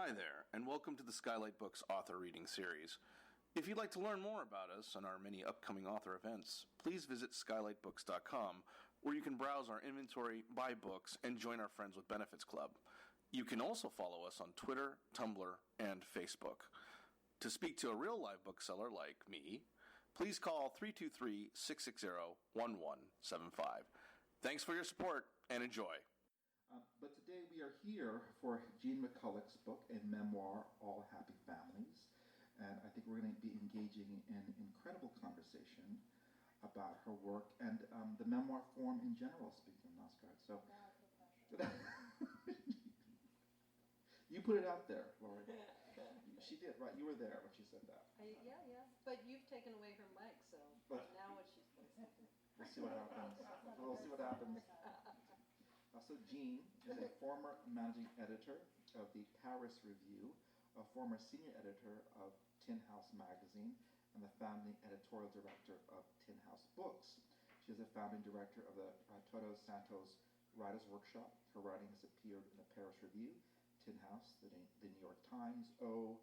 Hi there, and welcome to the Skylight Books author reading series. If you'd like to learn more about us and our many upcoming author events, please visit skylightbooks.com, where you can browse our inventory, buy books, and join our Friends with Benefits Club. You can also follow us on Twitter, Tumblr, and Facebook. To speak to a real live bookseller like me, please call 323-660-1175. Thanks for your support, and enjoy. But today we are here for Jeanne McCulloch's book, a memoir, All Happy Families. And I think we're going to be engaging in incredible conversation about her work and the memoir form in general, speaking of NASCAR. So, you put it out there, Laurie. She did, right? You were there when she said that. Yeah. But you've taken away her mic, so now what she's supposed to do. We'll see what happens. We'll see what happens. So Jeanne is a former managing editor of the Paris Review, a former senior editor of Tin House Magazine, and the founding editorial director of Tin House Books. She is a founding director of the Todos Santos Writers Workshop. Her writing has appeared in the Paris Review, Tin House, the New York Times, the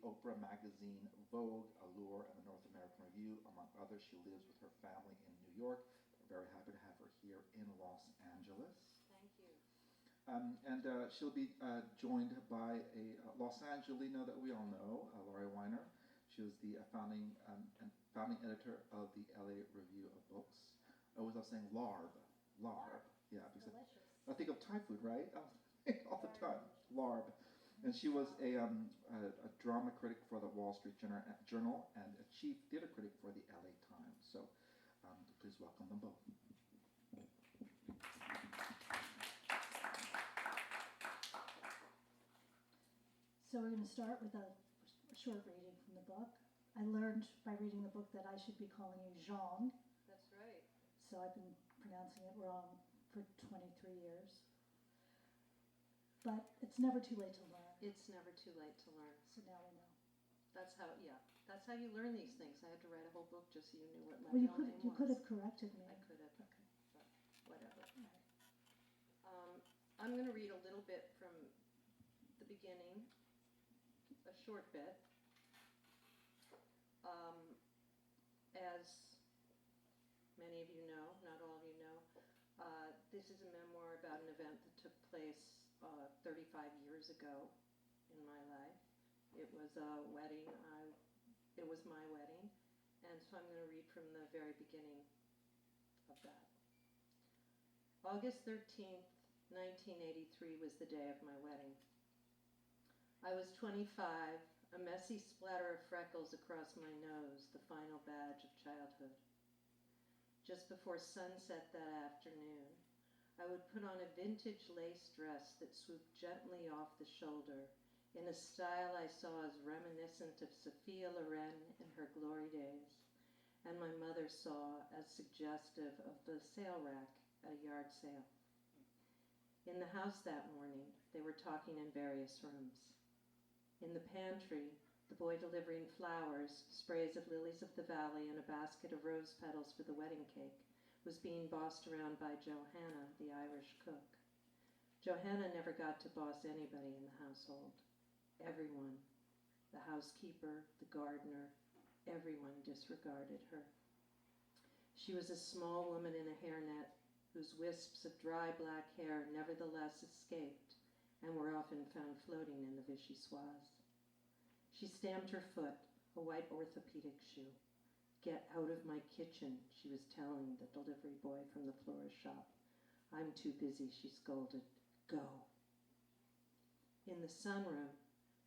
Oprah Magazine, Vogue, Allure, and the North American Review, among others. She lives with her family in New York. We're very happy to have her here in Los Angeles. Thank you. And she'll be joined by a Los Angelino that we all know, Laurie Winer. She was the founding editor of the LA Review of Books. I was saying LARB. Yeah, because delicious. I think of Thai food, right? All the time. LARB. And she was a drama critic for the Wall Street Journal and a chief theater critic for the LA Times. So please welcome them both. So we're going to start with a short reading from the book. I learned by reading the book that I should be calling you Jeanne. That's right. So I've been pronouncing it wrong for 23 years. But it's never too late to learn. It's never too late to learn. So now we know. That's how you learn these things. I had to write a whole book just so you knew what my Well, real name was. you could have corrected me. I could have. Okay. But whatever. Right. I'm going to read a little bit from the beginning, a short bit. As many of you know, not all of you know, this is a memoir about an event that took place 35 years ago in my life. It was a wedding. It was my wedding. And so I'm going to read from the very beginning of that. August 13th, 1983 was the day of my wedding. I was 25, a messy splatter of freckles across my nose, the final badge of childhood. Just before sunset that afternoon, I would put on a vintage lace dress that swooped gently off the shoulder in a style I saw as reminiscent of Sophia Loren in her glory days, and my mother saw as suggestive of the sale rack at a yard sale. In the house that morning, they were talking in various rooms. In the pantry, the boy delivering flowers, sprays of lilies of the valley, and a basket of rose petals for the wedding cake was being bossed around by Johanna, the Irish cook. Johanna never got to boss anybody in the household. Everyone, the housekeeper, the gardener, everyone disregarded her. She was a small woman in a hairnet whose wisps of dry black hair nevertheless escaped and were often found floating in the vichyssoise. She stamped her foot, a white orthopedic shoe. "Get out of my kitchen," she was telling the delivery boy from the florist shop. "I'm too busy," she scolded. "Go." In the sunroom,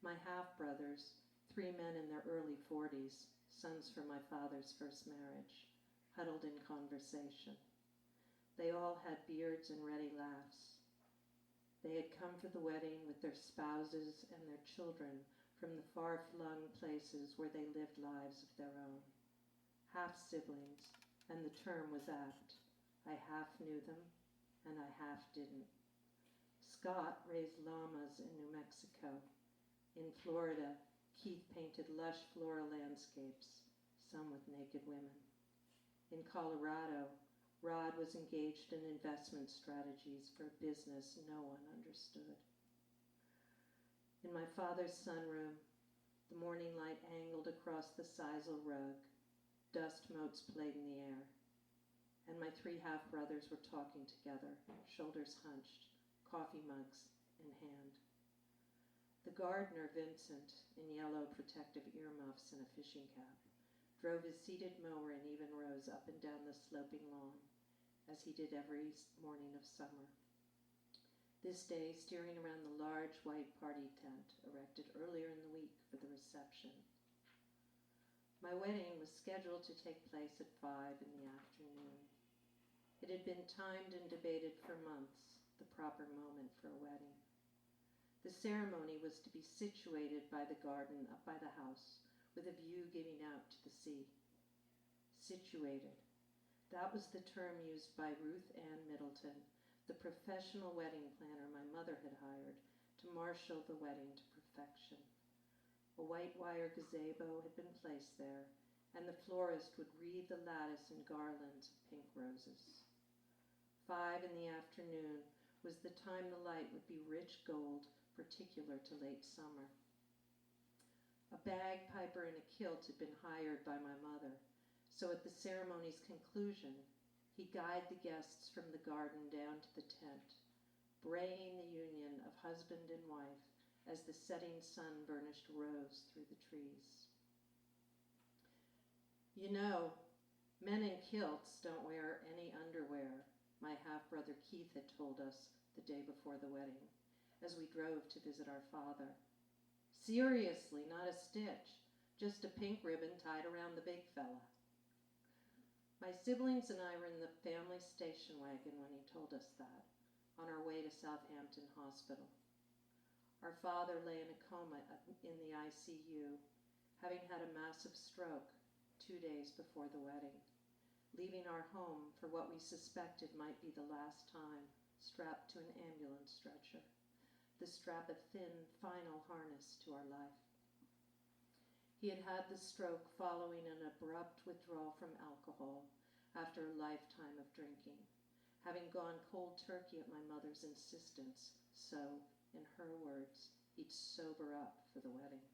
my half-brothers, 3 men in their early 40s, sons from my father's first marriage, huddled in conversation. They all had beards and ready laughs. They had come for the wedding with their spouses and their children from the far-flung places where they lived lives of their own. Half-siblings, and the term was apt. I half knew them, and I half didn't. Scott raised llamas in New Mexico. In Florida, Keith painted lush floral landscapes, some with naked women. In Colorado, Rod was engaged in investment strategies for a business no one understood. In my father's sunroom, the morning light angled across the sisal rug. Dust motes played in the air. And my 3 half-brothers were talking together, shoulders hunched, coffee mugs in hand. The gardener, Vincent, in yellow protective earmuffs and a fishing cap, drove his seated mower in even rows up and down the sloping lawn, as he did every morning of summer. This day, steering around the large white party tent erected earlier in the week for the reception. My wedding was scheduled to take place at 5 in the afternoon. It had been timed and debated for months, the proper moment for a wedding. The ceremony was to be situated by the garden up by the house, with a view giving out to the sea. Situated. That was the term used by Ruth Ann Middleton, the professional wedding planner my mother had hired to marshal the wedding to perfection. A white wire gazebo had been placed there, and the florist would wreathe the lattice in garlands of pink roses. 5 in the afternoon was the time the light would be rich gold, particular to late summer. A bagpiper in a kilt had been hired by my mother, so at the ceremony's conclusion, he'd guide the guests from the garden down to the tent, braying the union of husband and wife as the setting sun burnished rose through the trees. You know, men in kilts don't wear any underwear, my half-brother Keith had told us the day before the wedding, as we drove to visit our father. Seriously, not a stitch, just a pink ribbon tied around the big fella. My siblings and I were in the family station wagon when he told us that, on our way to Southampton Hospital. Our father lay in a coma in the ICU, having had a massive stroke 2 days before the wedding, leaving our home for what we suspected might be the last time, strapped to an ambulance stretcher, the strap of thin, final harness to our life. He had had the stroke following an abrupt withdrawal from alcohol after a lifetime of drinking, having gone cold turkey at my mother's insistence, so, in her words, he'd sober up for the wedding.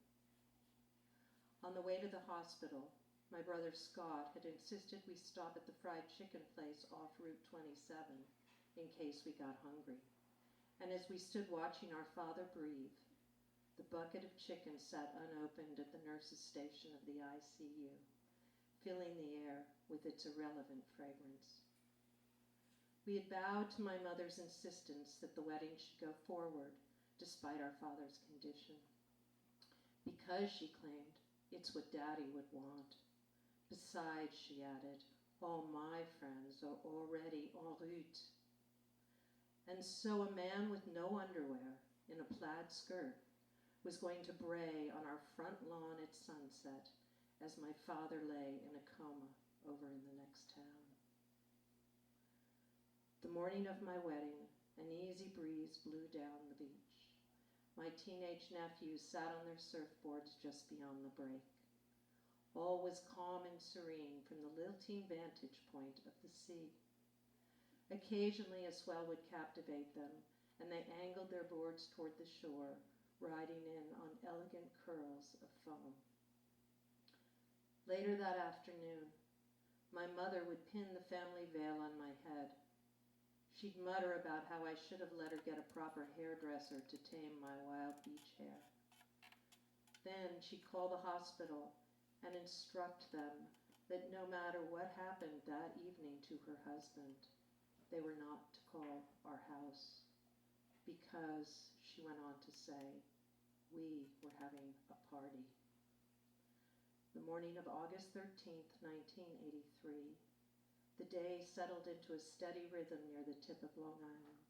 On the way to the hospital, my brother Scott had insisted we stop at the fried chicken place off Route 27 in case we got hungry. And as we stood watching our father breathe, the bucket of chicken sat unopened at the nurse's station of the ICU, filling the air with its irrelevant fragrance. We had bowed to my mother's insistence that the wedding should go forward, despite our father's condition. Because, she claimed, it's what Daddy would want. Besides, she added, all my friends are already en route. And so a man with no underwear, in a plaid skirt, was going to bray on our front lawn at sunset as my father lay in a coma over in the next town. The morning of my wedding, an easy breeze blew down the beach. My teenage nephews sat on their surfboards just beyond the break. All was calm and serene from the lilting vantage point of the sea. Occasionally a swell would captivate them, and they angled their boards toward the shore, riding in on elegant curls of foam. Later that afternoon, my mother would pin the family veil on my head. She'd mutter about how I should have let her get a proper hairdresser to tame my wild beach hair. Then she'd call the hospital and instruct them that no matter what happened that evening to her husband, they were not to call our house, because, she went on to say, we were having a party. The morning of August 13th, 1983, the day settled into a steady rhythm near the tip of Long Island.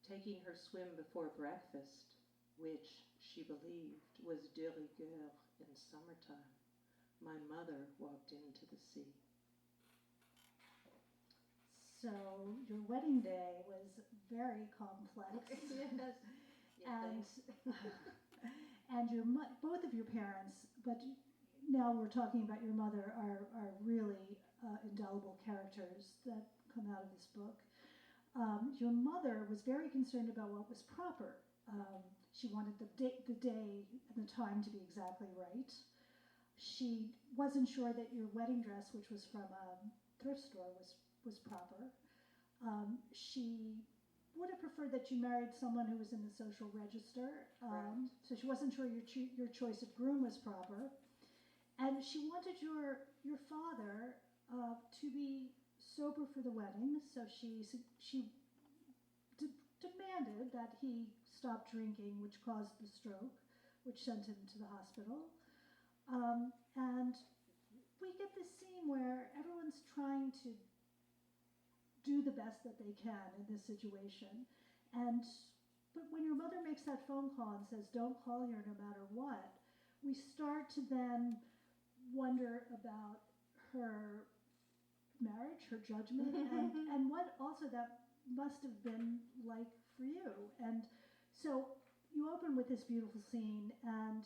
Taking her swim before breakfast, which, she believed, was de rigueur in summertime, my mother walked into the sea. So your wedding day was very complex. Yes. And and both of your parents, but now we're talking about your mother, are really indelible characters that come out of this book. Your mother was very concerned about what was proper. She wanted the day and the time to be exactly right. She wasn't sure that your wedding dress, which was from a thrift store, was proper. She would have preferred that you married someone who was in the social register. So she wasn't sure your choice of groom was proper. And she wanted your father to be sober for the wedding, so she demanded that he stop drinking, which caused the stroke, which sent him to the hospital. And we get this scene where everyone's trying to do the best that they can in this situation. But when your mother makes that phone call and says, "Don't call here no matter what," we start to then wonder about her marriage, her judgment, and what also that must have been like for you. And so you open with this beautiful scene, and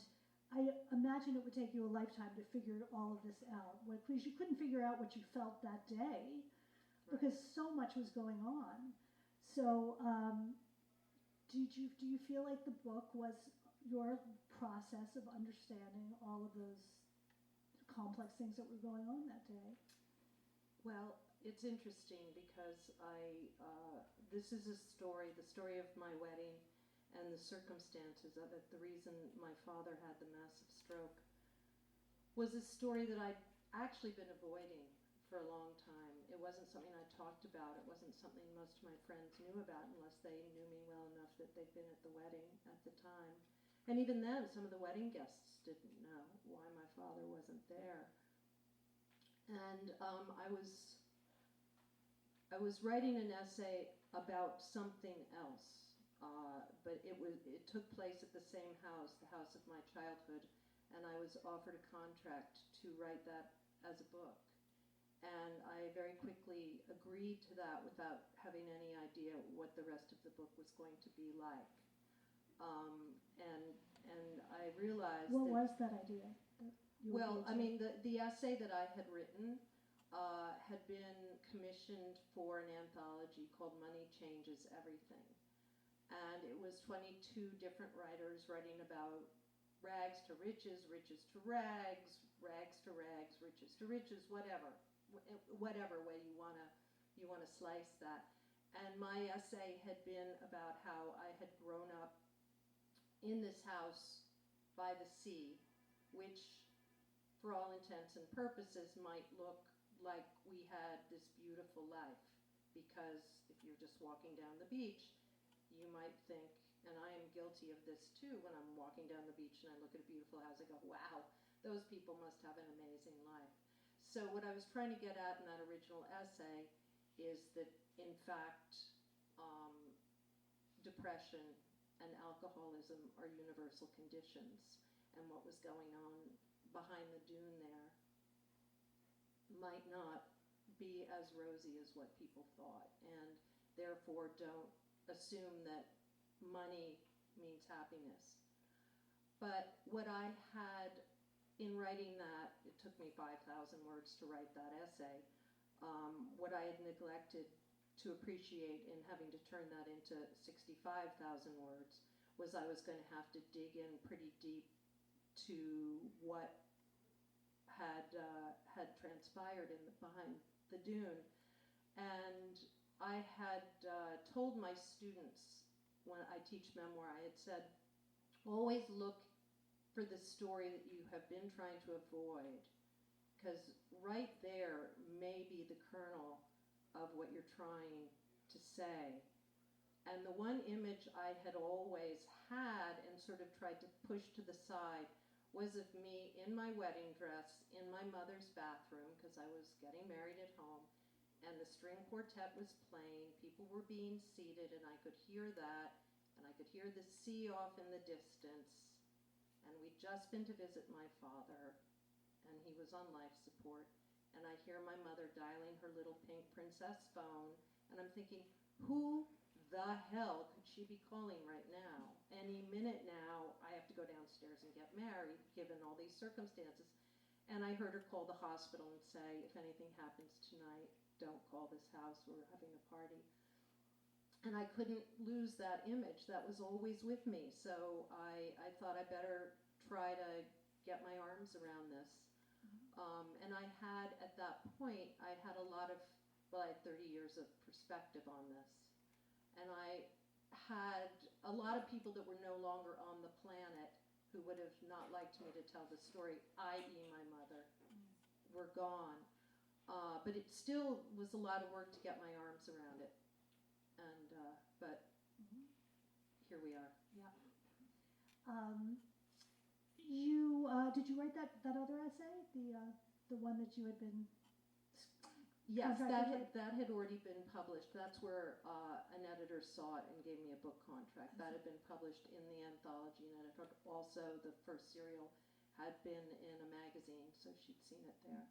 I imagine it would take you a lifetime to figure all of this out, because you couldn't figure out what you felt that day, because so much was going on. So do you feel like the book was your process of understanding all of those complex things that were going on that day? Well, it's interesting because this is a story, the story of my wedding and the circumstances of it. The reason my father had the massive stroke was a story that I'd actually been avoiding for a long time. It wasn't something I talked about. It wasn't something most of my friends knew about unless they knew me well enough that they'd been at the wedding at the time. And even then, some of the wedding guests didn't know why my father wasn't there. And I was writing an essay about something else, but it took place at the same house, the house of my childhood, and I was offered a contract to write that as a book. And I very quickly agreed to that without having any idea what the rest of the book was going to be like. And I realized what was that idea? Well, I mean, the essay that I had written had been commissioned for an anthology called Money Changes Everything. And it was 22 different writers writing about rags to riches, riches to rags, rags to rags, riches to riches, whatever way you wanna slice that. And my essay had been about how I had grown up in this house by the sea, which for all intents and purposes might look like we had this beautiful life, because if you're just walking down the beach, you might think, and I am guilty of this too, when I'm walking down the beach and I look at a beautiful house, I go, wow, those people must have an amazing life. So what I was trying to get at in that original essay is that, in fact, depression and alcoholism are universal conditions, and what was going on behind the dune there might not be as rosy as what people thought, and therefore don't assume that money means happiness. But what I had in writing that, it took me 5,000 words to write that essay, what I had neglected to appreciate in having to turn that into 65,000 words was I was going to have to dig in pretty deep to what had transpired behind the dune. And I had told my students when I teach memoir, I had said, always look for the story that you have been trying to avoid, because right there may be the kernel of what you're trying to say. And the one image I had always had and sort of tried to push to the side was of me in my wedding dress in my mother's bathroom, because I was getting married at home, and the string quartet was playing, people were being seated, and I could hear that, and I could hear the sea off in the distance, and we'd just been to visit my father, and he was on life support, and I hear my mother dialing her little pink princess phone, and I'm thinking, who the hell could she be calling right now? Any minute now, I have to go downstairs and get married, given all these circumstances. And I heard her call the hospital and say, if anything happens tonight, don't call this house, we're having a party. And I couldn't lose that image. That was always with me. So I thought I better try to get my arms around this. And I had, at that point, I had a lot of, I had 30 years of perspective on this. And I had a lot of people that were no longer on the planet who would have not liked me to tell the story, i.e. my mother, were gone. But it still was a lot of work to get my arms around it. And, but here we are. Yeah. Did you write that other essay, the one that you had been? Yes, that had already been published. That's where an editor saw it and gave me a book contract. That had been published in the anthology, and it had also, the first serial had been in a magazine, so she'd seen it there.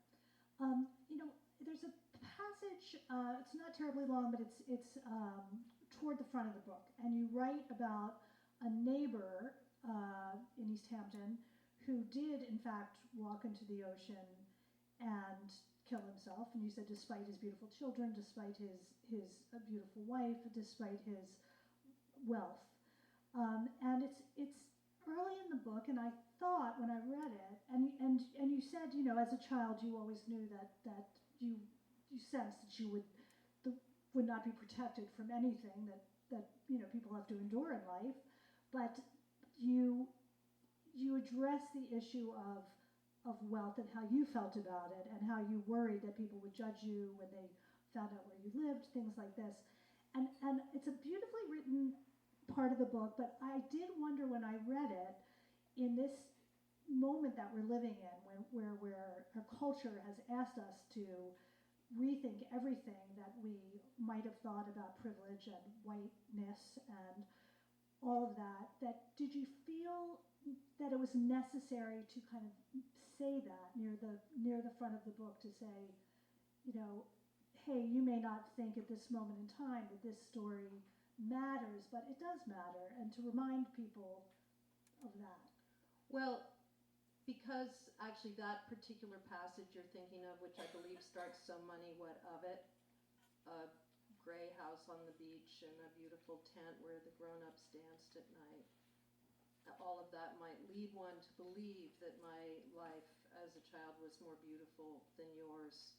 There's a passage. It's not terribly long, but it's toward the front of the book, and you write about a neighbor in East Hampton who did, in fact, walk into the ocean and kill himself. And you said, despite his beautiful children, despite his beautiful wife, despite his wealth. And it's early in the book, and I thought when I read it, and you said, as a child, you always knew that you sensed that you would not be protected from anything that people have to endure in life, but you address the issue of wealth and how you felt about it, and how you worried that people would judge you when they found out where you lived, things like this. And it's a beautifully written part of the book, but I did wonder when I read it, in this moment that we're living in, where our culture has asked us to rethink everything that we might have thought about privilege and whiteness and all of that did you feel that it was necessary to kind of say that near the front of the book, to say, hey, you may not think at this moment in time that this story matters, but it does matter, and to remind people of that? Well, because actually that particular passage you're thinking of, which I believe starts, so money, what of it? A gray house on the beach and a beautiful tent where the grown-ups danced at night. All of that might lead one to believe that my life as a child was more beautiful than yours.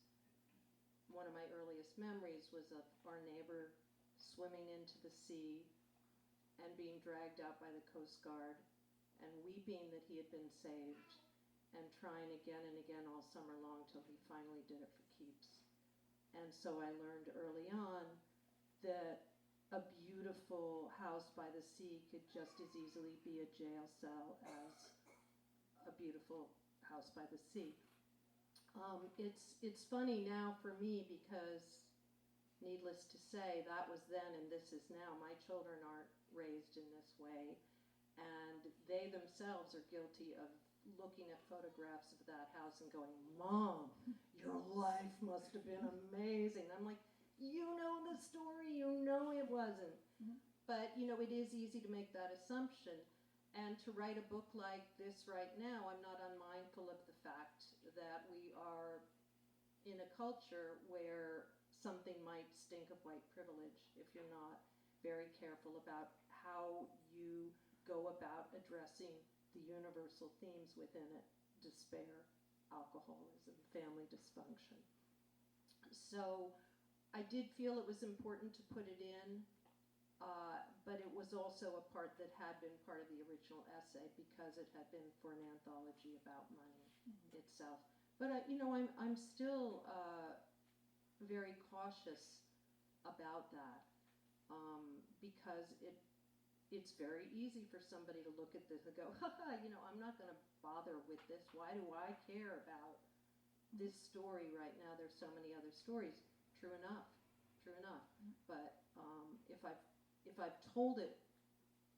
One of my earliest memories was of our neighbor swimming into the sea and being dragged out by the Coast Guard and weeping that he had been saved, and trying again and again all summer long till he finally did it for keeps. And so I learned early on that a beautiful house by the sea could just as easily be a jail cell as a beautiful house by the sea. It's funny now for me, because needless to say, that was then and this is now. My children aren't raised in this way, and they themselves are guilty of looking at photographs of that house and going, Mom, your life must have been amazing. I'm like, you know the story, you know it wasn't. Mm-hmm. But, it is easy to make that assumption. And to write a book like this right now, I'm not unmindful of the fact that we are in a culture where something might stink of white privilege if you're not very careful about how you go about addressing the universal themes within it: despair, alcoholism, family dysfunction. So I did feel it was important to put it in, but it was also a part that had been part of the original essay, because it had been for an anthology about money itself. But I'm still very cautious about that, because it's very easy for somebody to look at this and go, I'm not going to bother with this. Why do I care about this story right now? There's so many other stories. True enough. But if I've told it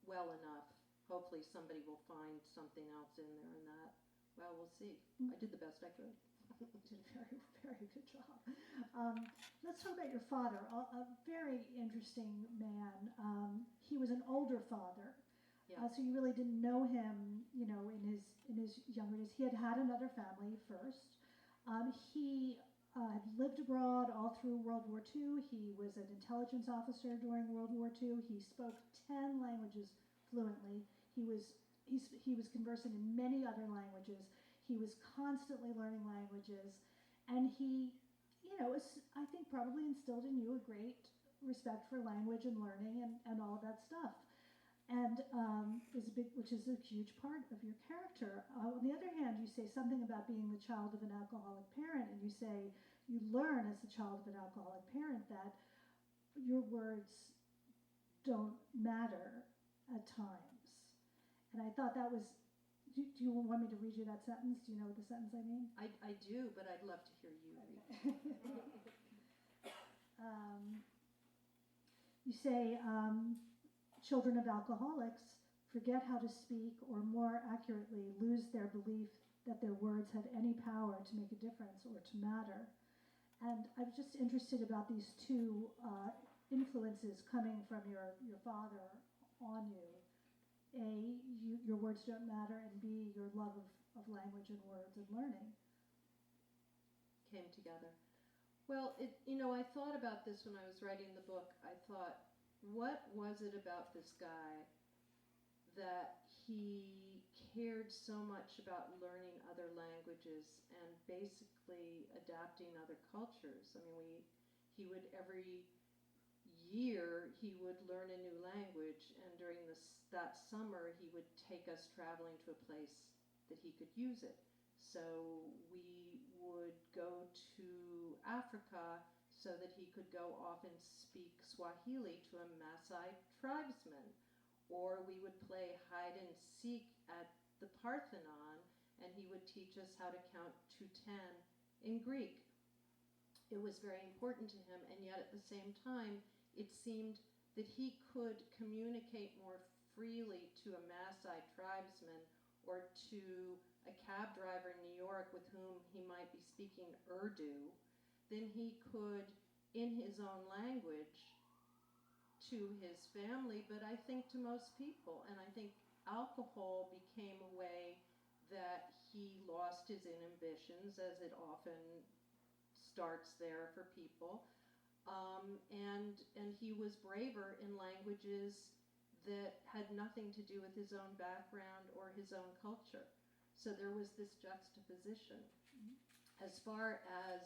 well enough, hopefully somebody will find something else in there, and that, well, we'll see. I did the best I could. You did a very, very good job. Let's talk about your father, a very interesting man. He was an older father, so you really didn't know him, in his younger days. He had another family first. He had lived abroad all through World War II. He was an intelligence officer during World War II. He spoke 10 languages fluently. He was conversing in many other languages. He was constantly learning languages, and he, I think probably instilled in you a great respect for language and learning and all of that stuff. And which is a huge part of your character. On the other hand, you say something about being the child of an alcoholic parent, and you say you learn as the child of an alcoholic parent that your words don't matter at times. And I thought that was. Do you want me to read you that sentence? Do you know what the sentence I mean? I do, but I'd love to hear you read it. You say. Children of alcoholics forget how to speak, or more accurately, lose their belief that their words had any power to make a difference or to matter. And I was just interested about these two influences coming from your father on you. A, your words don't matter, and B, your love of language and words and learning. Came together. Well, I thought about this when I was writing the book. I thought, what was it about this guy that he cared so much about learning other languages and basically adapting other cultures? I mean, he would every year he would learn a new language, and during that summer he would take us traveling to a place that he could use it. So we would go to Africa so that he could go off and speak Swahili to a Maasai tribesman. Or we would play hide and seek at the Parthenon, and he would teach us how to count to 10 in Greek. It was very important to him, and yet at the same time, it seemed that he could communicate more freely to a Maasai tribesman or to a cab driver in New York with whom he might be speaking Urdu than he could in his own language to his family, but I think to most people. And I think alcohol became a way that he lost his inhibitions, as it often starts there for people. And he was braver in languages that had nothing to do with his own background or his own culture. So there was this juxtaposition. Mm-hmm. As far as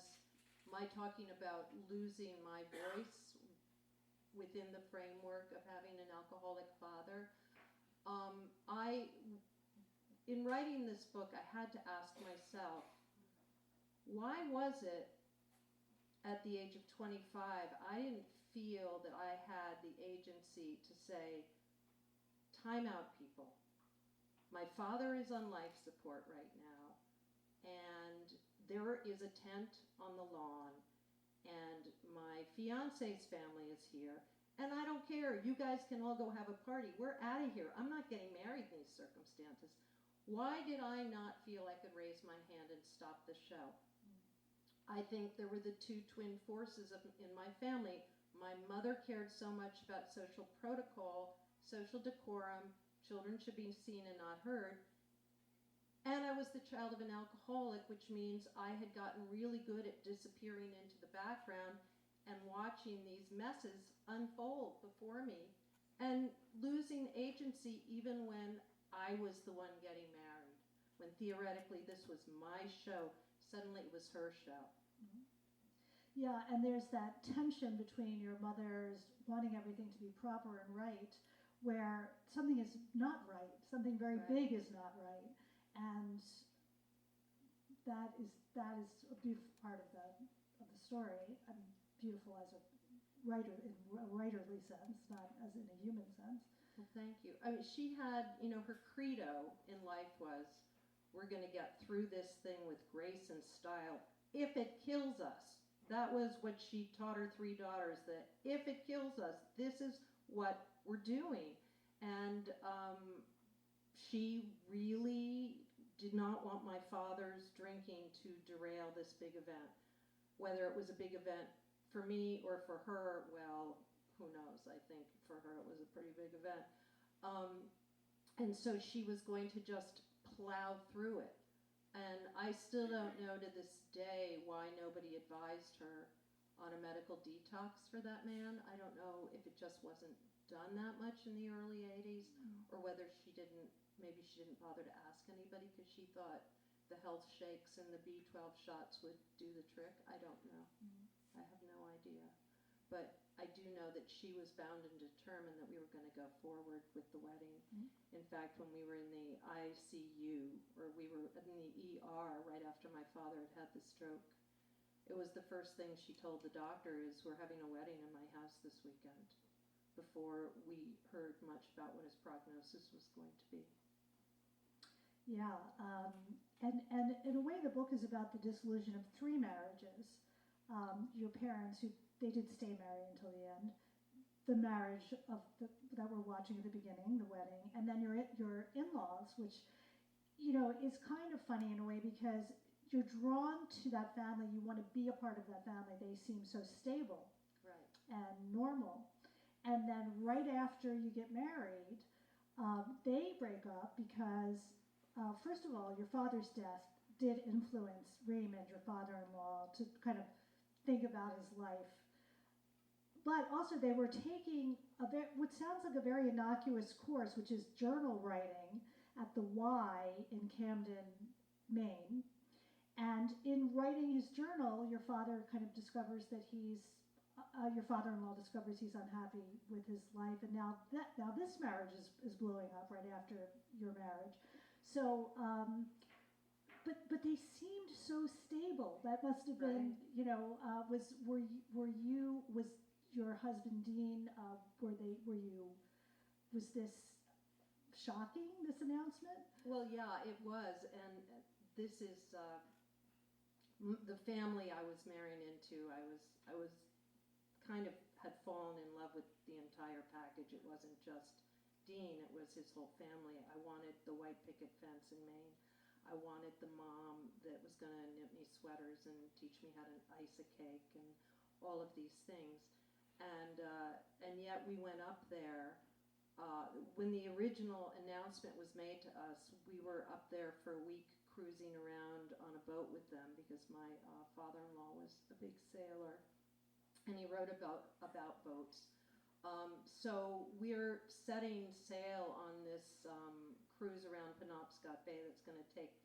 my talking about losing my voice within the framework of having an alcoholic father, in writing this book, I had to ask myself, why was it at the age of 25, I didn't feel that I had the agency to say, time out, people. My father is on life support right now, and there is a tent on the lawn, and my fiance's family is here, and I don't care. You guys can all go have a party. We're out of here. I'm not getting married in these circumstances. Why did I not feel I could raise my hand and stop the show? I think there were the two twin forces in my family. My mother cared so much about social protocol, social decorum, children should be seen and not heard. And I was the child of an alcoholic, which means I had gotten really good at disappearing into the background and watching these messes unfold before me and losing agency even when I was the one getting married. When theoretically this was my show, suddenly it was her show. Yeah, and there's that tension between your mother's wanting everything to be proper and right, where something is not right, something very big is not right, and that is a beautiful part of the story. I mean, beautiful as a writer in a writerly sense, not as in a human sense. Well, thank you. I mean, she had, her credo in life was, we're going to get through this thing with grace and style, if it kills us. That was what she taught her three daughters, that if it kills us, this is what we're doing. And she really did not want my father's drinking to derail this big event. Whether it was a big event for me or for her, well, who knows? I think for her it was a pretty big event. And so she was going to just plow through it. And I still don't know to this day why nobody advised her on a medical detox for that man. I don't know if it just wasn't done that much in the early 80s, or whether maybe she didn't bother to ask anybody because she thought the health shakes and the B12 shots would do the trick. I don't know. I have no idea. But I do know that she was bound and determined that we were going to go forward with the wedding. In fact, when we were in the ICU, or we were in the ER right after my father had the stroke, it was the first thing she told the doctor is, we're having a wedding in my house this weekend, before we heard much about what his prognosis was going to be. Yeah, and in a way the book is about the dissolution of 3 marriages. Your parents, they did stay married until the end, the marriage that we're watching at the beginning, the wedding, and then your in-laws, which, is kind of funny in a way because you're drawn to that family, you want to be a part of that family, they seem so stable and normal. And then right after you get married, they break up because, first of all, your father's death did influence Raymond, your father-in-law, to kind of think about his life. But also they were taking what sounds like a very innocuous course, which is journal writing at the Y in Camden, Maine. And in writing his journal, your father kind of discovers that your father-in-law discovers he's unhappy with his life, and now this marriage is blowing up right after your marriage. So, but they seemed so stable. That must have been, was your husband Dean? Was this shocking, this announcement? Well, yeah, it was, and this is the family I was marrying into. I was kind of had fallen in love with the entire package. It wasn't just Dean, it was his whole family. I wanted the white picket fence in Maine. I wanted the mom that was going to knit me sweaters and teach me how to ice a cake and all of these things. And yet we went up there. When the original announcement was made to us, we were up there for a week cruising around on a boat with them because my father-in-law was a big sailor. And he wrote about boats. So we're setting sail on this cruise around Penobscot Bay that's going to take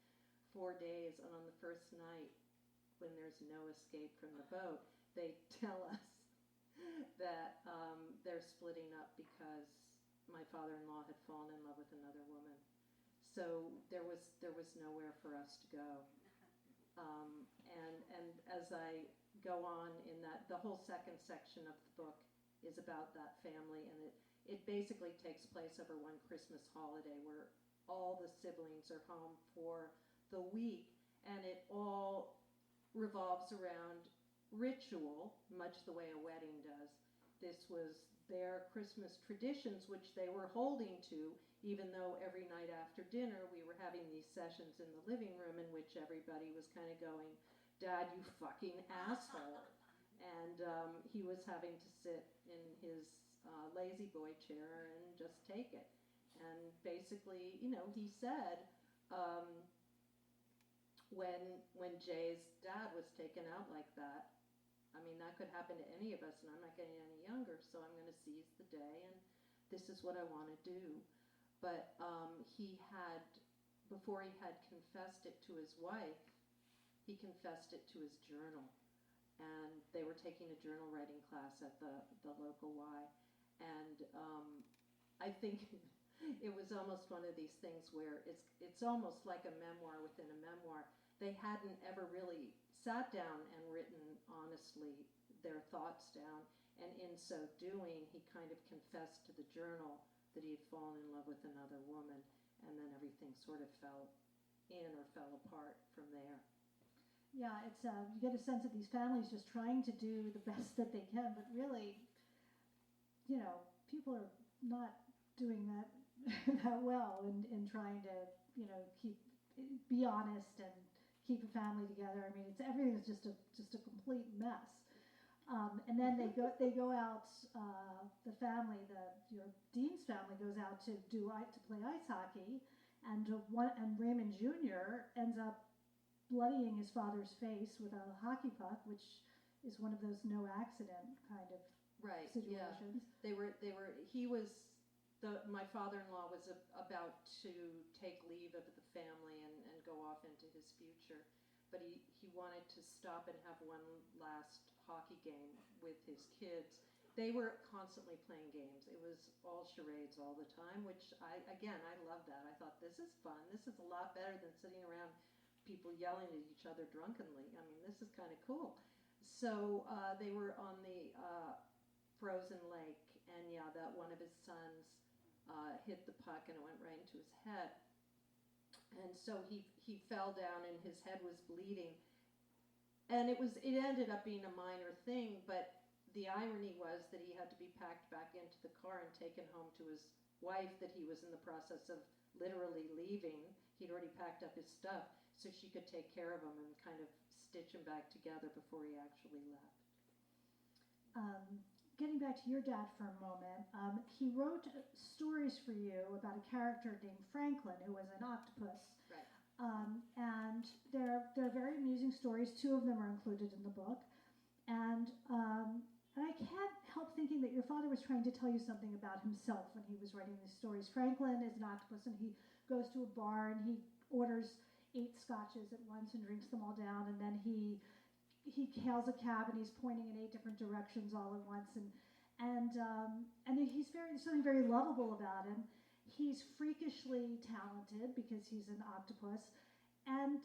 4 days. And on the first night, when there's no escape from the boat, they tell us that they're splitting up because my father-in-law had fallen in love with another woman. So there was nowhere for us to go. And as I go on in that, the whole second section of the book is about that family, and it basically takes place over one Christmas holiday where all the siblings are home for the week, and it all revolves around ritual, much the way a wedding does. This was their Christmas traditions, which they were holding to, even though every night after dinner we were having these sessions in the living room in which everybody was kind of going, "Dad, you fucking asshole." And he was having to sit in his lazy boy chair and just take it. And basically, he said when Jay's dad was taken out like that, I mean, that could happen to any of us, and I'm not getting any younger, so I'm going to seize the day, and this is what I want to do. But before he had confessed it to his wife, he confessed it to his journal. And they were taking a journal writing class at the local Y. And I think it was almost one of these things where it's almost like a memoir within a memoir. They hadn't ever really sat down and written honestly their thoughts down. And in so doing, he kind of confessed to the journal that he had fallen in love with another woman. And then everything sort of fell in or fell apart from there. Yeah, it's you get a sense of these families just trying to do the best that they can, but really, people are not doing that that well in trying to, be honest and keep a family together. I mean, everything's just a complete mess. And then they go out. The family, your Dean's family, goes out to play ice hockey, and Raymond Jr. ends up bloodying his father's face with a hockey puck, which is one of those no accident kind of Right. situations. Yeah. He was my father-in-law was about to take leave of the family and go off into his future, but he wanted to stop and have one last hockey game with his kids. They were constantly playing games. It was all charades all the time, which I love that. I thought, this is fun. This is a lot better than sitting around people yelling at each other drunkenly. I mean, this is kind of cool. So they were on the frozen lake, and that one of his sons hit the puck and it went right into his head. And so he fell down and his head was bleeding. And it ended up being a minor thing, but the irony was that he had to be packed back into the car and taken home to his wife that he was in the process of literally leaving. He'd already packed up his stuff so she could take care of him and kind of stitch him back together before he actually left. Getting back to your dad for a moment, he wrote stories for you about a character named Franklin, who was an octopus. Right. And they're very amusing stories. Two of them are included in the book. And I can't help thinking that your father was trying to tell you something about himself when he was writing these stories. Franklin is an octopus, and he goes to a bar and he orders 8 scotches at once and drinks them all down, and then he hails a cab and he's pointing in 8 different directions all at once, and he's there's something very lovable about him. He's freakishly talented because he's an octopus, and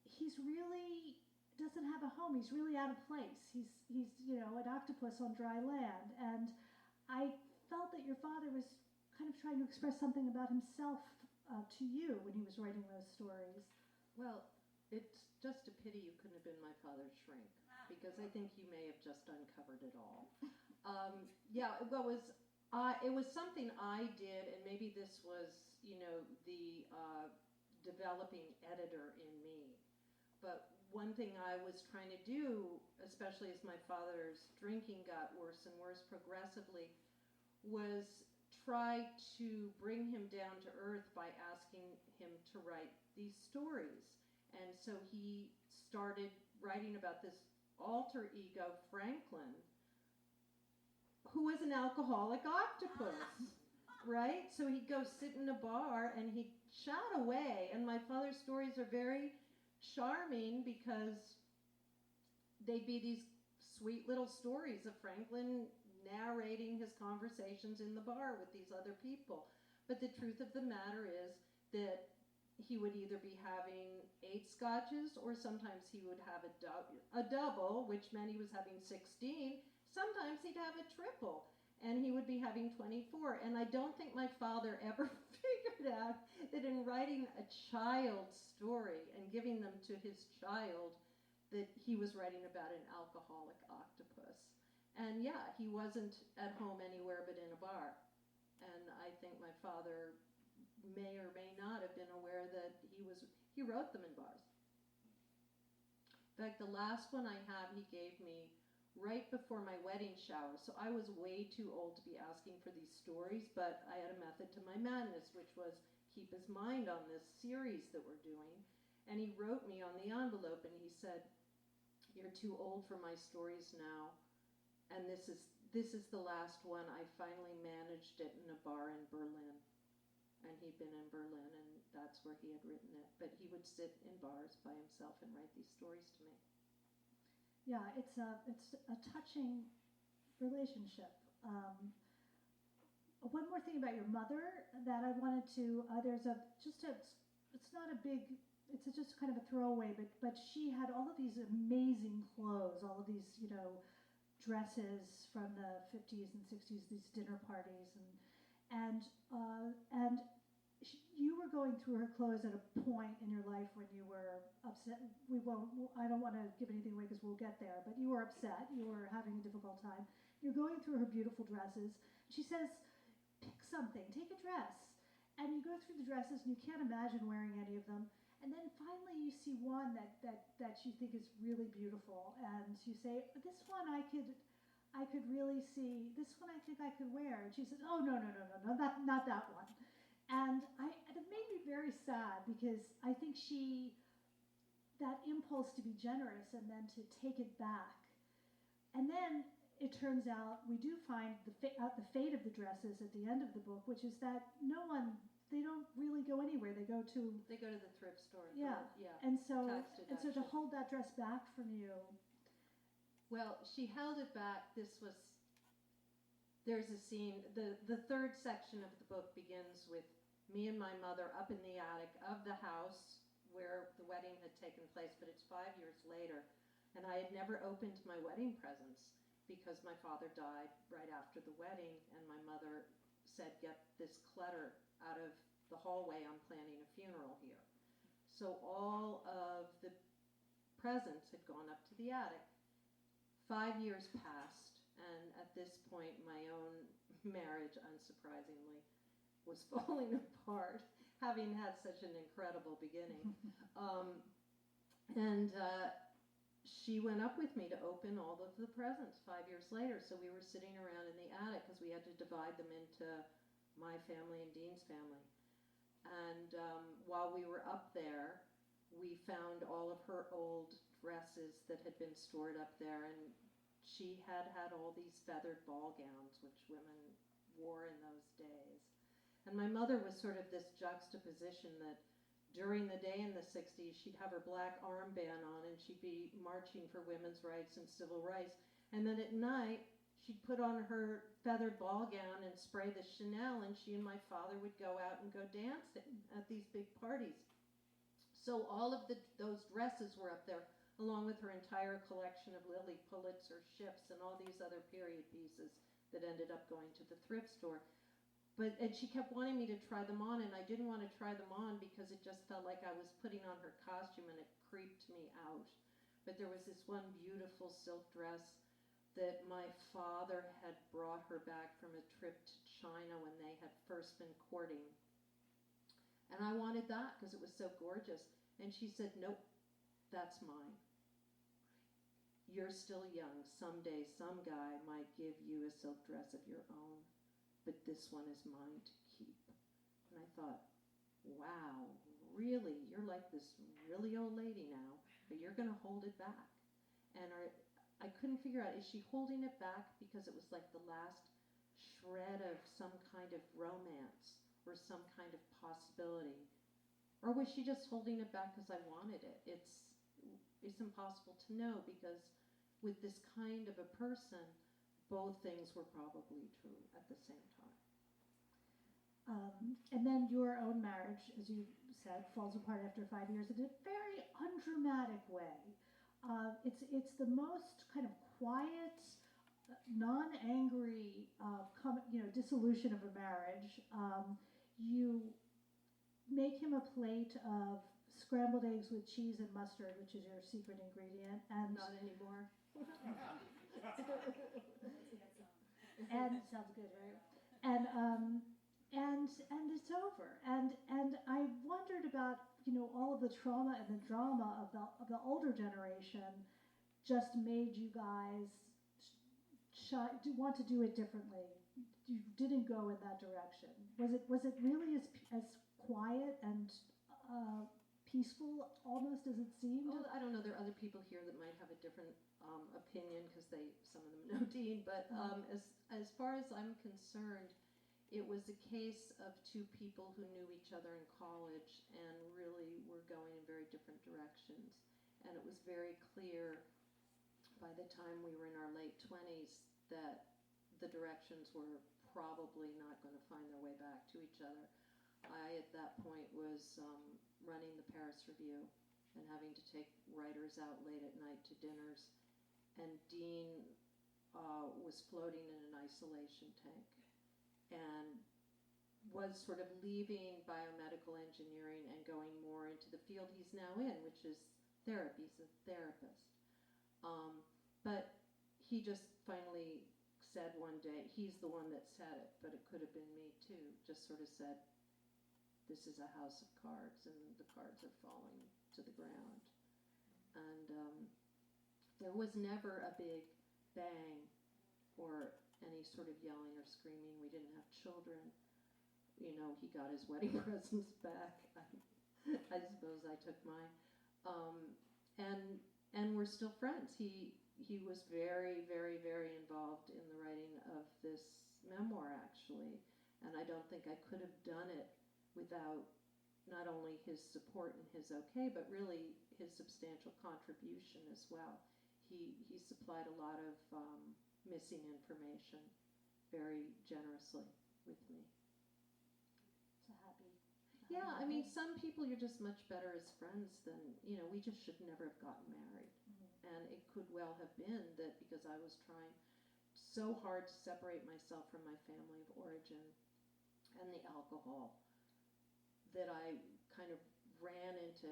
he's really doesn't have a home. He's really out of place. He's an octopus on dry land, and I felt that your father was kind of trying to express something about himself to you when he was writing those stories. Well, it's just a pity you couldn't have been my father's shrink, because I think you may have just uncovered it all. It was something I did, and maybe this was, the developing editor in me. But one thing I was trying to do, especially as my father's drinking got worse and worse progressively, was try to bring him down to earth by asking him to write these stories. And so he started writing about this alter ego, Franklin, who was an alcoholic octopus, right? So he'd go sit in a bar and he'd chat away. And my father's stories are very charming because they'd be these sweet little stories of Franklin narrating his conversations in the bar with these other people. But the truth of the matter is that he would either be having 8 scotches, or sometimes he would have a double, which meant he was having 16. Sometimes he'd have a triple, and he would be having 24. And I don't think my father ever figured out that in writing a child's story and giving them to his child, that he was writing about an alcoholic octopus. And he wasn't at home anywhere but in a bar. And I think my father may or may not have been aware that he wrote them in bars. In fact, the last one I have he gave me right before my wedding shower. So I was way too old to be asking for these stories, but I had a method to my madness, which was keep his mind on this series that we're doing. And he wrote me on the envelope and he said, "You're too old for my stories now. And this is the last one. I finally managed it in a bar in Berlin." And he'd been in Berlin, and that's where he had written it. But he would sit in bars by himself and write these stories to me. Yeah, it's a touching relationship. One more thing about your mother that I wanted to. It's not a big. It's just kind of a throwaway, but she had all of these amazing clothes, all of these dresses from the 50s and 60s, these dinner parties, and you were going through her clothes at a point in your life when you were upset. I don't want to give anything away because we'll get there, but you were upset. You were having a difficult time. You're going through her beautiful dresses. She says, "Pick something, take a dress." And you go through the dresses and you can't imagine wearing any of them. And then finally you see one that you think is really beautiful, and you say, "This one I could really see. This one I think I could wear." And she says, "Oh, no, not that one." And it made me very sad because I think that impulse to be generous and then to take it back. And then it turns out we do find the fate of the dresses at the end of the book, which is that they don't really go anywhere. They go to the thrift store. Yeah. Yeah. And so Tax to hold that dress back from you. Well, she held it back. There's a scene, the third section of the book begins with me and my mother up in the attic of the house where the wedding had taken place, but it's 5 years later, and I had never opened my wedding presents because my father died right after the wedding, and my mother said, get this clutter out of the hallway, I'm planning a funeral here. So all of the presents had gone up to the attic. 5 years passed, and at this point, my own marriage, unsurprisingly, was falling apart, having had such an incredible beginning. She went up with me to open all of the presents 5 years later. So we were sitting around in the attic because we had to divide them into my family and Dean's family. And while we were up there, we found all of her old dresses that had been stored up there, and she had all these feathered ball gowns, which women wore in those days. And my mother was sort of this juxtaposition that during the day in the 60s, she'd have her black armband on and she'd be marching for women's rights and civil rights. And then at night, she'd put on her feathered ball gown and spray the Chanel, and she and my father would go out and go dancing at these big parties. So all of those dresses were up there, along with her entire collection of Lilly Pulitzer ships and all these other period pieces that ended up going to the thrift store. And she kept wanting me to try them on, and I didn't want to try them on because it just felt like I was putting on her costume, and it creeped me out. But there was this one beautiful silk dress that my father had brought her back from a trip to China when they had first been courting. And I wanted that because it was so gorgeous. And she said, nope, that's mine. You're still young. Someday some guy might give you a silk dress of your own, but this one is mine to keep. And I thought, wow, really? You're like this really old lady now, but you're going to hold it back. And I couldn't figure out, is she holding it back because it was like the last shred of some kind of romance or some kind of possibility? Or was she just holding it back because I wanted it? It's impossible to know, because with this kind of a person, both things were probably true at the same time. And then your own marriage, as you said, falls apart after 5 years in a very undramatic way. It's the most kind of quiet, non-angry, dissolution of a marriage. You make him a plate of scrambled eggs with cheese and mustard, which is your secret ingredient, and Not anymore. and sounds good, right? And it's over. And I wondered about all of the trauma and the drama of the older generation just made you guys want to do it differently. You didn't go in that direction. Was it really as quiet and peaceful almost as it seemed? Well, I don't know. There are other people here that might have a different opinion because some of them know Dean. But as far as I'm concerned, it was a case of two people who knew each other in college and really were going in very different directions. And it was very clear by the time we were in our late 20s that the directions were probably not going to find their way back to each other. I, at that point, was running the Paris Review and having to take writers out late at night to dinners. And Dean was floating in an isolation tank and was sort of leaving biomedical engineering and going more into the field he's now in, which is therapy. He's a therapist. But he just finally said one day, he's the one that said it, but it could have been me too, just sort of said, this is a house of cards, and the cards are falling to the ground. And there was never a big bang or any sort of yelling or screaming. We didn't have children. He got his wedding presents back. I suppose I took mine. and we're still friends. He was very, very, very involved in the writing of this memoir, actually, and I don't think I could have done it without not only his support and his okay, but really his substantial contribution as well. He supplied a lot of missing information very generously with me. It's a happy. Yeah, I mean, some people you're just much better as friends than, we just should never have gotten married. Mm-hmm. And it could well have been that because I was trying so hard to separate myself from my family of origin and the alcohol that I kind of ran into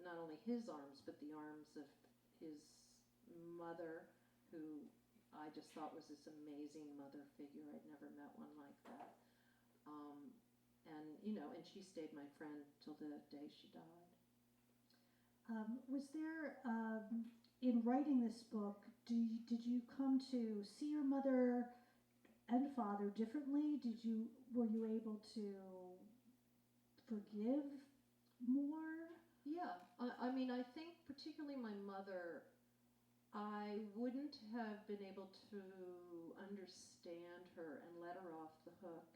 not only his arms, but the arms of his mother, who I just thought was this amazing mother figure. I'd never met one like that. And she stayed my friend till the day she died. Was there, in writing this book, did you come to see your mother and father differently? Were you able to forgive more? Yeah, I mean, I think particularly my mother, I wouldn't have been able to understand her and let her off the hook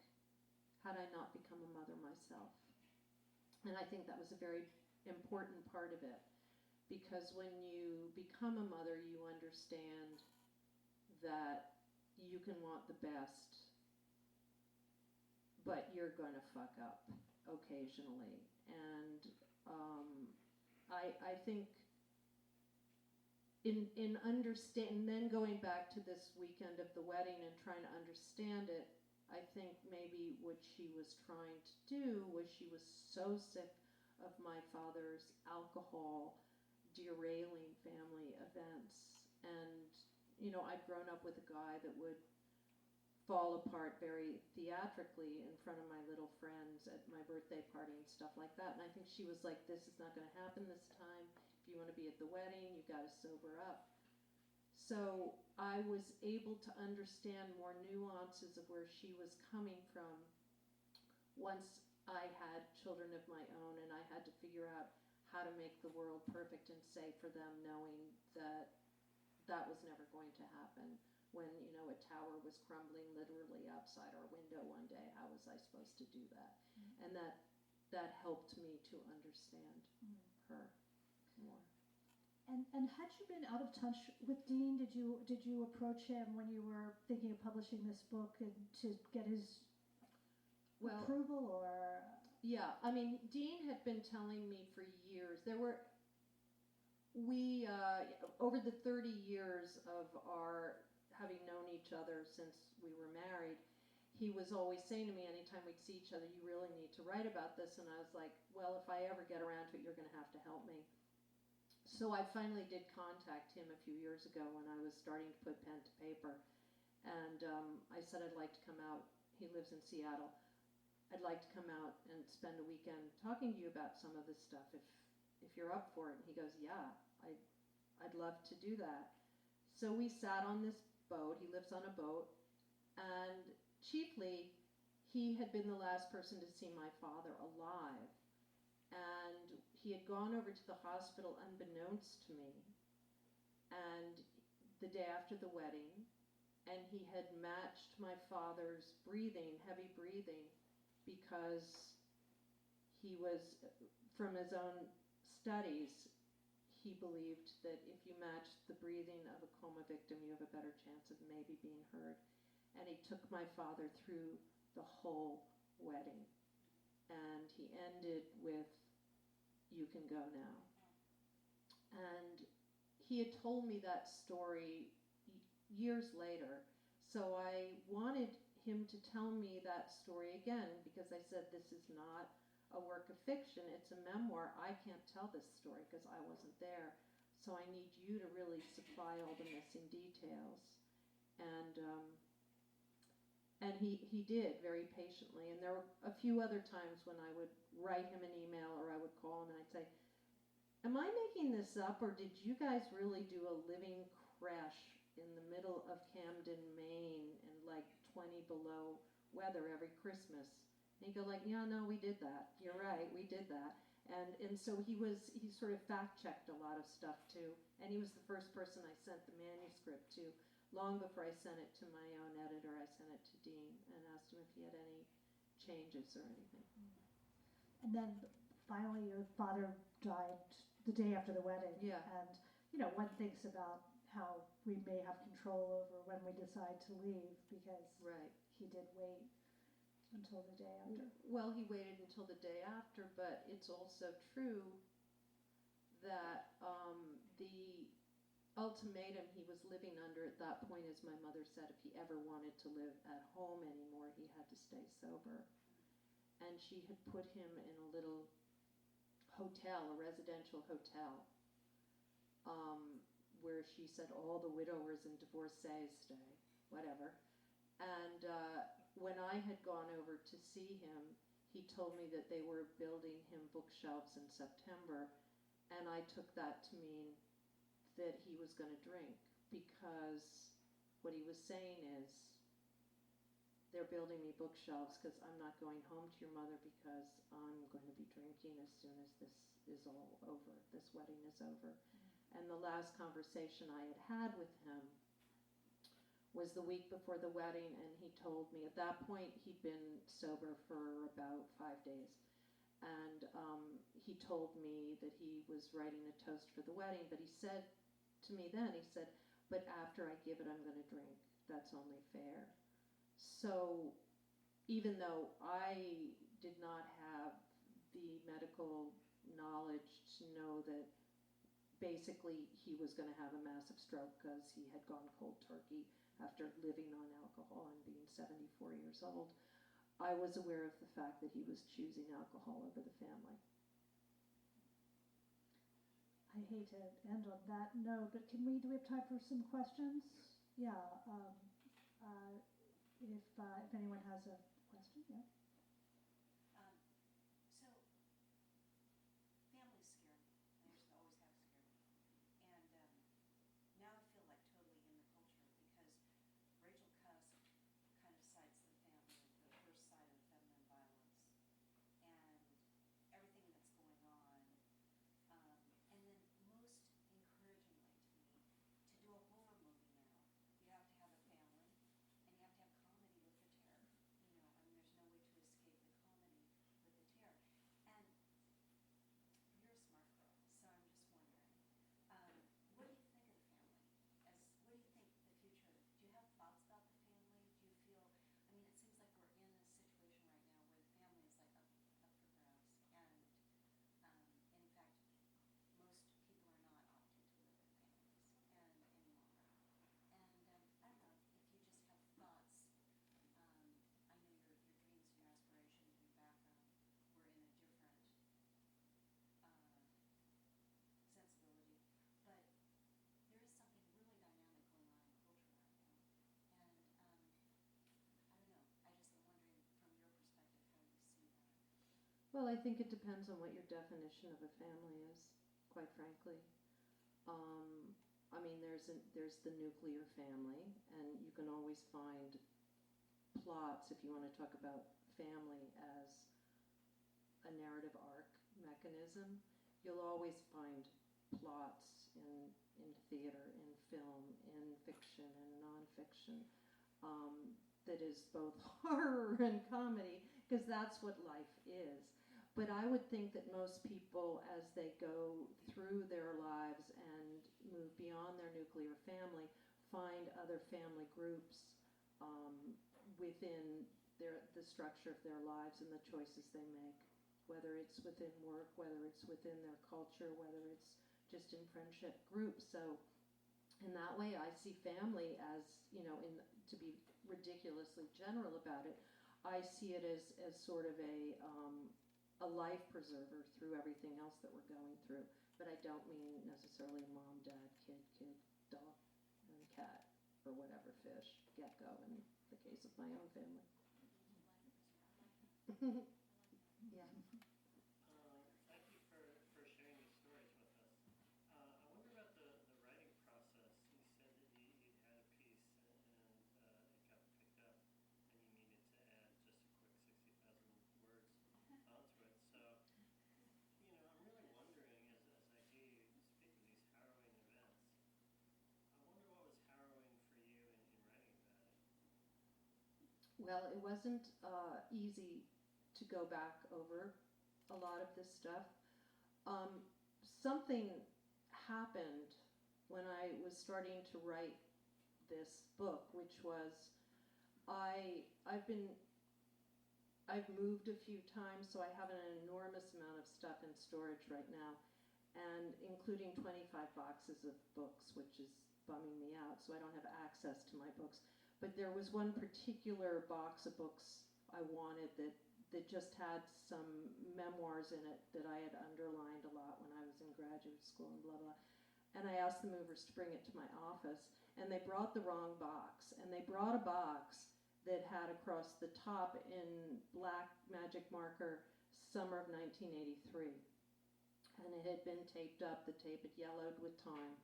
had I not become a mother myself. And I think that was a very important part of it, because when you become a mother, you understand that you can want the best, but you're going to fuck up occasionally. And I think in understand, then going back to this weekend of the wedding and trying to understand it, I think maybe what she was trying to do was she was so sick of my father's alcohol derailing family events. And, I'd grown up with a guy that would fall apart very theatrically in front of my little friends at my birthday party and stuff like that. And I think she was like, this is not going to happen this time. If you want to be at the wedding, you got to sober up. So I was able to understand more nuances of where she was coming from once I had children of my own, and I had to figure out how to make the world perfect and safe for them, knowing that that was never going to happen. When, a tower was crumbling literally outside our window one day, how was I supposed to do that? Mm-hmm. And that helped me to understand her more. And had you been out of touch with Dean? Did you approach him when you were thinking of publishing this book and to get his approval, or? Yeah, I mean, Dean had been telling me for years. Over the 30 years of our having known each other since we were married, he was always saying to me anytime we'd see each other, you really need to write about this. And I was like, well, if I ever get around to it, you're going to have to help me. So I finally did contact him a few years ago when I was starting to put pen to paper. And I said I'd like to come out. He lives in Seattle. I'd like to come out and spend a weekend talking to you about some of this stuff if you're up for it. And he goes, yeah, I'd love to do that. So we sat on this boat. He lives on a boat. And chiefly, he had been the last person to see my father alive. And he had gone over to the hospital unbeknownst to me, and the day after the wedding, and he had matched my father's breathing, heavy breathing, because he was, from his own studies, he believed that if you matched the breathing of a coma victim, you have a better chance of maybe being heard. And he took my father through the whole wedding. And he ended with, you can go now. And he had told me that story years later. So I wanted him to tell me that story again, because I said, this is not a work of fiction, it's a memoir. I can't tell this story because I wasn't there. So I need you to really supply all the missing details. And he did very patiently. And there were a few other times when I would write him an email or I would call him and I'd say, am I making this up, or did you guys really do a living crash in the middle of Camden, Maine in like 20 below weather every Christmas? And he'd go like, yeah, no, we did that. You're right, we did that. And so he sort of fact-checked a lot of stuff too, and he was the first person I sent the manuscript to. Long before I sent it to my own editor, I sent it to Dean and asked him if he had any changes or anything. And then finally your father died the day after the wedding. Yeah. And, one thinks about how we may have control over when we decide to leave, because Right. he did wait until the day after. Well, he waited until the day after, but it's also true that the ultimatum he was living under at that point, as my mother said, if he ever wanted to live at home anymore, he had to stay sober. And she had put him in a little hotel, a residential hotel, where she said all the widowers and divorcees stay, whatever. And when I had gone over to see him, he told me that they were building him bookshelves in September, and I took that to mean that he was going to drink, because what he was saying is, they're building me bookshelves because I'm not going home to your mother, because I'm going to be drinking as soon as this is all over, this wedding is over. And the last conversation I had had with him was the week before the wedding, and he told me, at that point he'd been sober for about 5 days, and he told me that he was writing a toast for the wedding, but he said to me then, he said, but after I give it, I'm going to drink. That's only fair. So even though I did not have the medical knowledge to know that basically he was going to have a massive stroke because he had gone cold turkey after living on alcohol and being 74 years old, I was aware of the fact that he was choosing alcohol over the family. I hate to end on that note, but do we have time for some questions? Yeah. If anyone has a question, yeah. So, families scare me. They just always have scared me. And now I feel like totally in the culture, because Rachel Cusk kind of cites the family, the first side of feminine violence, and everything that's going on. And then most encouragingly to me, to do a horror movie now, you have to have a family, and you have to have comedy with the terror. I mean, there's no way to escape the comedy with the terror. And you're a smart girl, so I'm just wondering, what do you think of the family? What do you think the future? Do you have thoughts about the family? Do you feel? I mean, it seems like we're in a situation right now where the family is like up for grabs, and in fact, most people are not opting to live in families and any longer. And I don't know if you just have thoughts. I know your dreams and your aspirations and your background were in a different sensibility, but there is something really dynamic going on in culture right now. And I don't know. I just am wondering, from your perspective, how you see that. Well, I think it depends on what your definition of a family is, quite frankly. I mean, there's the nuclear family, and you can always find plots, if you want to talk about family as a narrative arc mechanism. You'll always find plots in theater, in film, in fiction, and nonfiction, that is both horror and comedy, because that's what life is. But I would think that most people, as they go through their lives and move beyond their nuclear family, find other family groups within the structure of their lives and the choices they make, whether it's within work, whether it's within their culture, whether it's just in friendship groups. So in that way, I see family as, to be ridiculously general about it, I see it as sort of a life preserver through everything else that we're going through. But I don't mean necessarily mom, dad, kid, dog, and cat, or whatever, fish, gecko, in the case of my own family. Yeah. Thank you for sharing these stories with us. I wonder about the writing process. You said that you'd had a piece and it got picked up and you needed to add just a quick 60,000 words onto it. So, Well, it wasn't easy to go back over a lot of this stuff. Something happened when I was starting to write this book, which was I've moved a few times, so I have an enormous amount of stuff in storage right now, and including 25 boxes of books, which is bumming me out, so I don't have access to my books. But there was one particular box of books I wanted that just had some memoirs in it that I had underlined a lot when I was in graduate school and blah, blah. And I asked the movers to bring it to my office, and they brought the wrong box. And they brought a box that had across the top in black magic marker, summer of 1983. And it had been taped up. The tape had yellowed with time.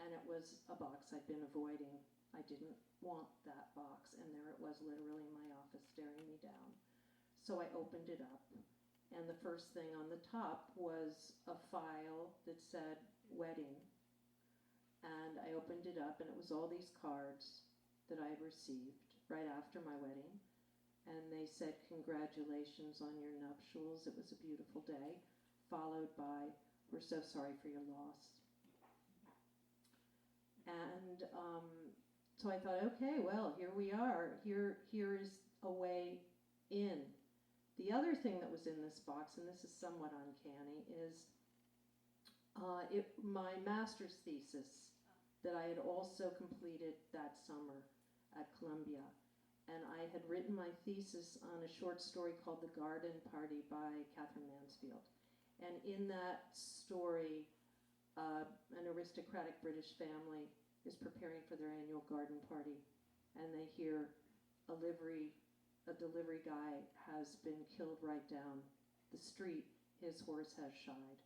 And it was a box I'd been avoiding. I didn't want that box. And there it was, literally in my office, staring me down. So I opened it up. And the first thing on the top was a file that said wedding. And I opened it up, and it was all these cards that I had received right after my wedding. And they said, congratulations on your nuptials. It was a beautiful day. Followed by, we're so sorry for your loss. And so I thought, okay, well, here we are. Here is a way in. The other thing that was in this box, and this is somewhat uncanny, is my master's thesis that I had also completed that summer at Columbia. And I had written my thesis on a short story called The Garden Party by Catherine Mansfield. And in that story, an aristocratic British family is preparing for their annual garden party. And they hear a delivery guy has been killed right down the street. His horse has shied,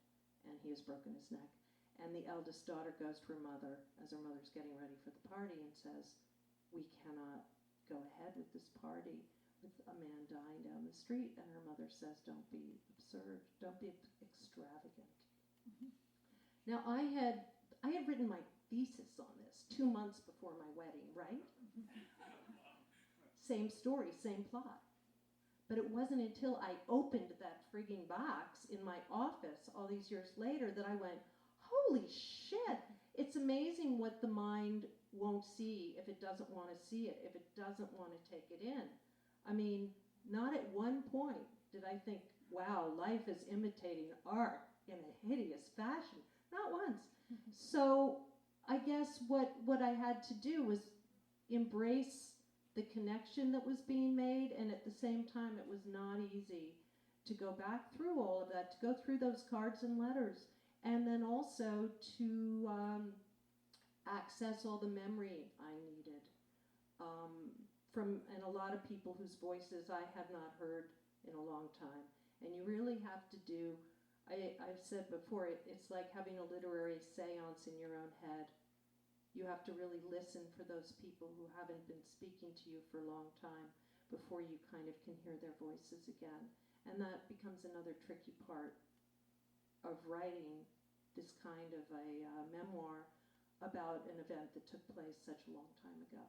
and he has broken his neck. And the eldest daughter goes to her mother as her mother's getting ready for the party and says, we cannot go ahead with this party with a man dying down the street. And her mother says, don't be absurd, don't be extravagant. Mm-hmm. Now I had written my thesis on this 2 months before my wedding, right? Same story, same plot. But it wasn't until I opened that frigging box in my office all these years later that I went, holy shit, it's amazing what the mind won't see if it doesn't want to see it, if it doesn't want to take it in. I mean, not at one point did I think, wow, life is imitating art in a hideous fashion. Not once. Mm-hmm. So I guess what I had to do was embrace the connection that was being made, and at the same time it was not easy to go back through all of that, to go through those cards and letters, and then also to access all the memory I needed and a lot of people whose voices I have not heard in a long time. And you really have to do, I've said before, it's like having a literary seance in your own head. You have to really listen for those people who haven't been speaking to you for a long time before you kind of can hear their voices again. And that becomes another tricky part of writing this kind of a memoir about an event that took place such a long time ago.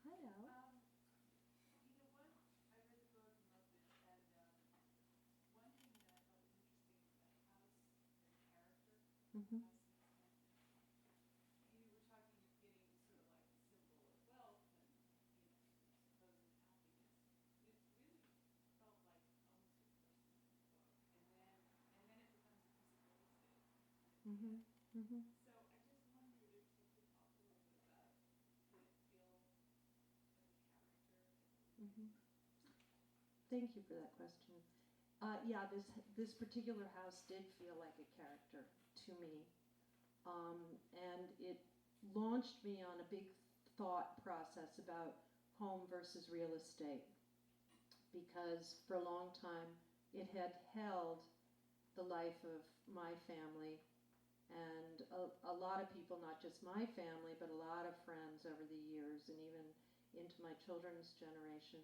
Hi, Al. You know what? I read the book and loved it, and one thing that I thought was interesting is the house and character. Mm-hmm. You were talking of getting sort of like the symbol of wealth and, supposed happiness. It really felt like almost a person in the book, and then it becomes a piece of real estate. Mm-hmm. Mm-hmm. So I just wondered if you could talk a little bit about, did it feel like a character? Mm-hmm. Thank you for that question. Yeah, this particular house did feel like a character to me. And it launched me on a big thought process about home versus real estate. Because for a long time, it had held the life of my family and a lot of people, not just my family, but a lot of friends over the years and even into my children's generation,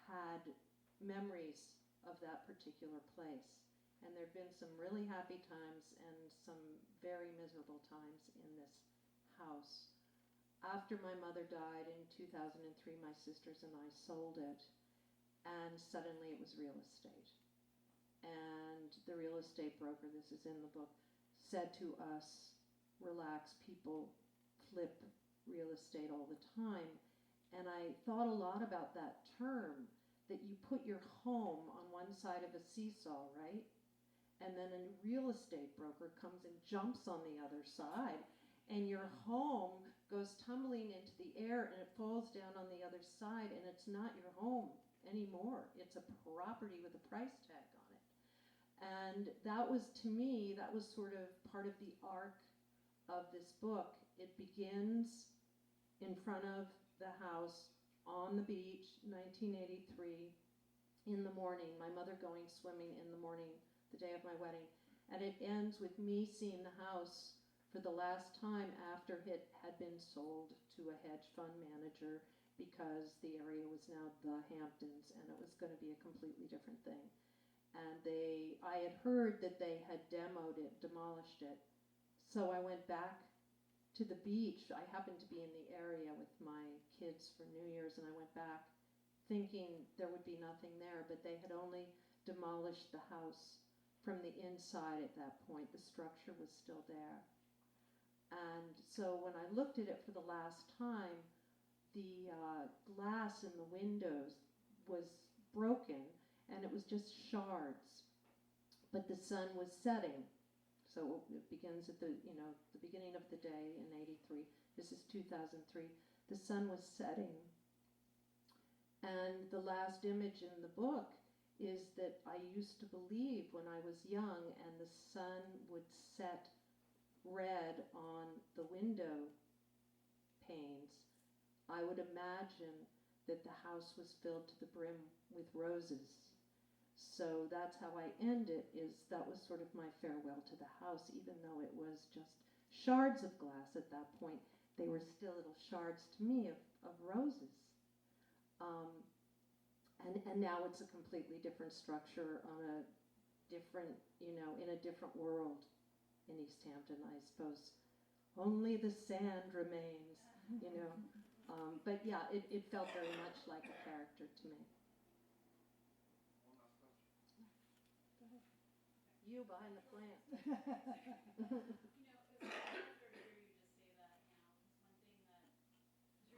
had memories of that particular place. And there have been some really happy times and some very miserable times in this house. After my mother died in 2003, my sisters and I sold it, and suddenly it was real estate. And the real estate broker, this is in the book, said to us, relax, people flip real estate all the time. And I thought a lot about that term, that you put your home on one side of a seesaw, right? And then a real estate broker comes and jumps on the other side, and your home goes tumbling into the air and it falls down on the other side, and it's not your home anymore. It's a property with a price tag on it. And that was, to me, that was sort of part of the arc of this book. It begins in front of the house on the beach, 1983, in the morning, my mother going swimming in the morning, the day of my wedding. And it ends with me seeing the house for the last time after it had been sold to a hedge fund manager, because the area was now the Hamptons and it was going to be a completely different thing. And I had heard that they had demoed it, demolished it. So I went back to the beach. I happened to be in the area with my kids for New Year's, and I went back thinking there would be nothing there, but they had only demolished the house from the inside at that point. The structure was still there. And so when I looked at it for the last time, the glass in the windows was broken, and it was just shards. But the sun was setting. So it begins at the beginning of the day in 83. This is 2003. The sun was setting. And the last image in the book is that I used to believe when I was young and the sun would set red on the window panes, I would imagine that the house was filled to the brim with roses. So that's how I end it, is that was sort of my farewell to the house, even though it was just shards of glass at that point. They were still little shards to me of roses. And now it's a completely different structure on a different, in a different world in East Hampton, I suppose. Only the sand remains, But yeah, it felt very much like a character to me. You behind the plant. It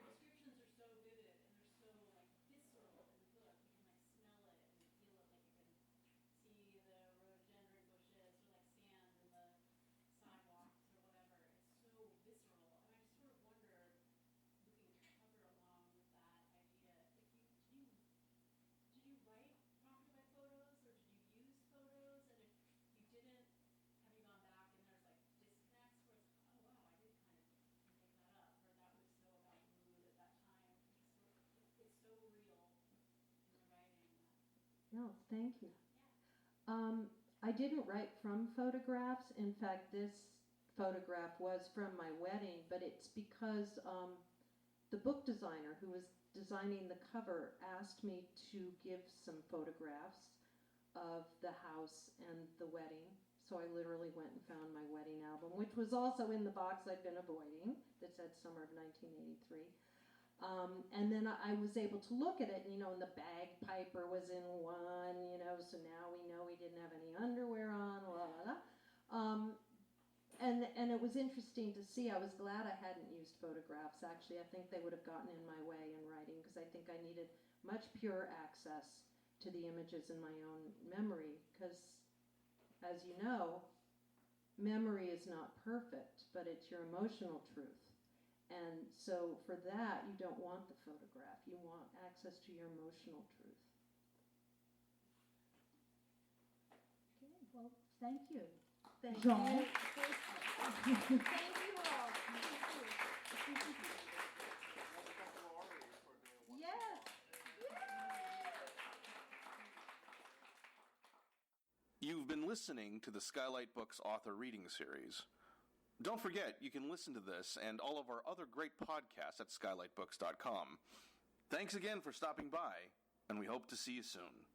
was a pleasure to hear you just say that now, because one thing that, because your descriptions are so vivid and they're so visceral in the book. You can smell it and feel it, you can see the rhododendron bushes or sand in the sidewalks or whatever. It's so visceral, and I just sort of wonder, looking at your cover along with that idea, did you write prompted by photos, or did you use photos? And if you didn't, have you gone back and there's disconnects where it's oh wow, I did kind of make that up, or that was so about the mood at that time? It's so real in the writing. No, thank you. Yeah. I didn't write from photographs. In fact, this photograph was from my wedding, but it's because the book designer who was designing the cover asked me to give some photographs of the house and the wedding. So I literally went and found my wedding album, which was also in the box I'd been avoiding that said summer of 1983. And then I was able to look at it, and the bagpiper was in one, so now we know we didn't have any underwear on, la la la. And it was interesting to see. I was glad I hadn't used photographs. Actually, I think they would have gotten in my way in writing, because I think I needed much pure access to the images in my own memory, because, as you know, memory is not perfect, but it's your emotional truth. And so for that, you don't want the photograph. You want access to your emotional truth. Okay, well, thank you. Thank Jeanne. you. Thank you all. Yes. You've been listening to the Skylight Books author reading series. Don't forget, you can listen to this and all of our other great podcasts at skylightbooks.com. Thanks again for stopping by, and we hope to see you soon.